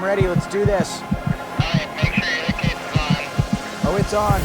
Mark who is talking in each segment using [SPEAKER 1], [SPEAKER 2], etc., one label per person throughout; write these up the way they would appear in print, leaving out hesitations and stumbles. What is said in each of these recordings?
[SPEAKER 1] I'm ready. Let's do this.
[SPEAKER 2] Alright, make sure your case is on.
[SPEAKER 1] Oh, it's on.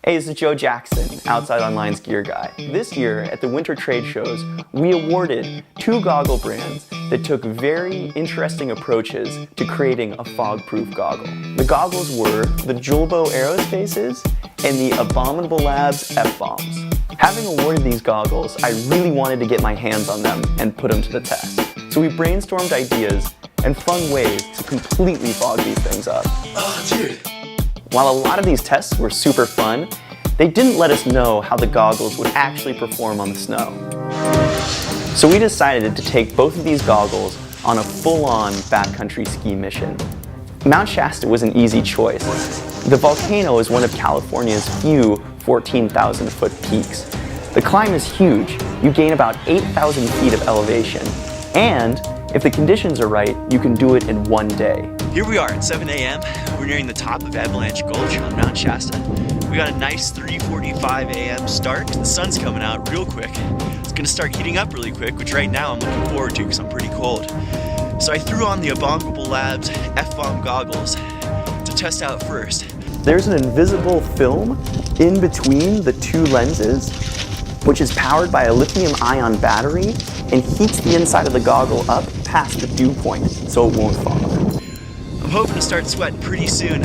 [SPEAKER 3] Hey, this is Joe Jackson, Outside Online's gear guy. This year, at the winter trade shows, we awarded 2 goggle brands that took very interesting approaches to creating a fog-proof goggle. The goggles were the Julbo Aerospaces and the Abominable Labs F-Bombs. Having awarded these goggles, I really wanted to get my hands on them and put them to the test. So we brainstormed ideas and fun ways to completely fog these things up.
[SPEAKER 4] Oh, dude.
[SPEAKER 3] While a lot of these tests were super fun, they didn't let us know how the goggles would actually perform on the snow. So we decided to take both of these goggles on a full-on backcountry ski mission. Mount Shasta was an easy choice. The volcano is one of California's few 14,000-foot peaks. The climb is huge. You gain about 8,000 feet of elevation. And if the conditions are right, you can do it in one day.
[SPEAKER 4] Here we are at 7 a.m. We're nearing the top of Avalanche Gulch on Mount Shasta. We got a nice 3:45 a.m. start. The sun's coming out real quick. It's gonna start heating up really quick, which right now I'm looking forward to because I'm pretty cold. So I threw on the Abominable Labs F-Bomb goggles to test out first.
[SPEAKER 3] There's an invisible film in between the 2 lenses, which is powered by a lithium-ion battery and heats the inside of the goggle up past the dew point so it won't fog.
[SPEAKER 4] I'm hoping to start sweating pretty soon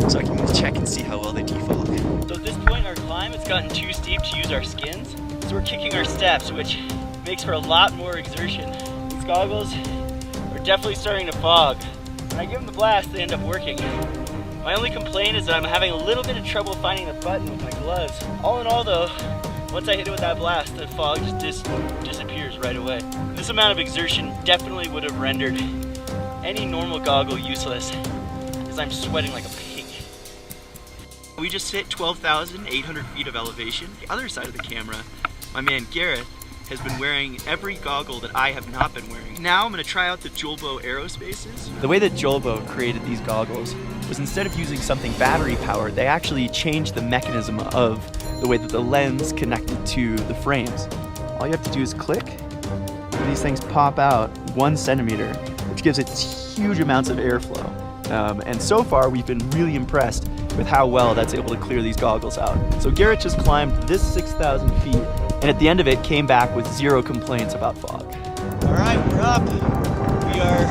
[SPEAKER 4] so I can check and see how well they defog.
[SPEAKER 5] So at this point in our climb, it's gotten too steep to use our skins. So we're kicking our steps, which makes for a lot more exertion. These goggles are definitely starting to fog. When I give them the blast, they end up working. My only complaint is that I'm having a little bit of trouble finding the button with my gloves. All in all though, once I hit it with that blast, the fog just disappears right away. This amount of exertion definitely would have rendered any normal goggle useless, because I'm sweating like a pig. We just hit 12,800 feet of elevation. The other side of the camera, my man Gareth has been wearing every goggle that I have not been wearing. Now I'm going to try out the Julbo Aerospaces.
[SPEAKER 6] The way that Julbo created these goggles was instead of using something battery powered, they actually changed the mechanism of the way that the lens connected to the frames. All you have to do is click, and these things pop out 1 centimeter, which gives it huge amounts of airflow. And so far, we've been really impressed with how well that's able to clear these goggles out. So Garrett just climbed this 6,000 feet, and at the end of it came back with 0 complaints about fog.
[SPEAKER 4] All right, we're up. We are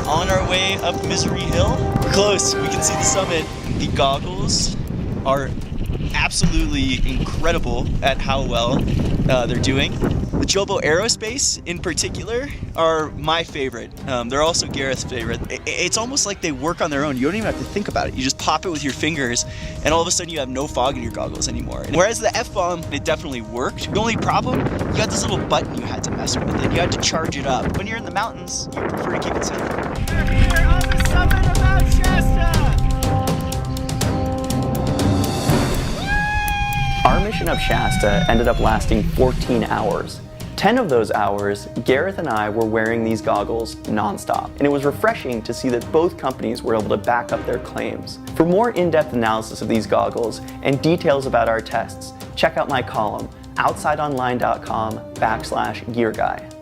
[SPEAKER 4] on our way up Misery Hill. We're close, we can see the summit. The goggles are absolutely incredible at how well they're doing. The Julbo Aerospace in particular are my favorite. They're also Gareth's favorite. It's almost like they work on their own. You don't even have to think about it. You just pop it with your fingers and all of a sudden you have no fog in your goggles anymore. Whereas the F-Bomb, it definitely worked. The only problem, you got this little button you had to mess with and you had to charge it up. When you're in the mountains, you prefer to keep it simple.
[SPEAKER 5] We're here on the summit of Mount Shasta!
[SPEAKER 3] Our mission up Shasta ended up lasting 14 hours. 10 of those hours, Gareth and I were wearing these goggles nonstop, and it was refreshing to see that both companies were able to back up their claims. For more in-depth analysis of these goggles and details about our tests, check out my column, outsideonline.com/gearguy.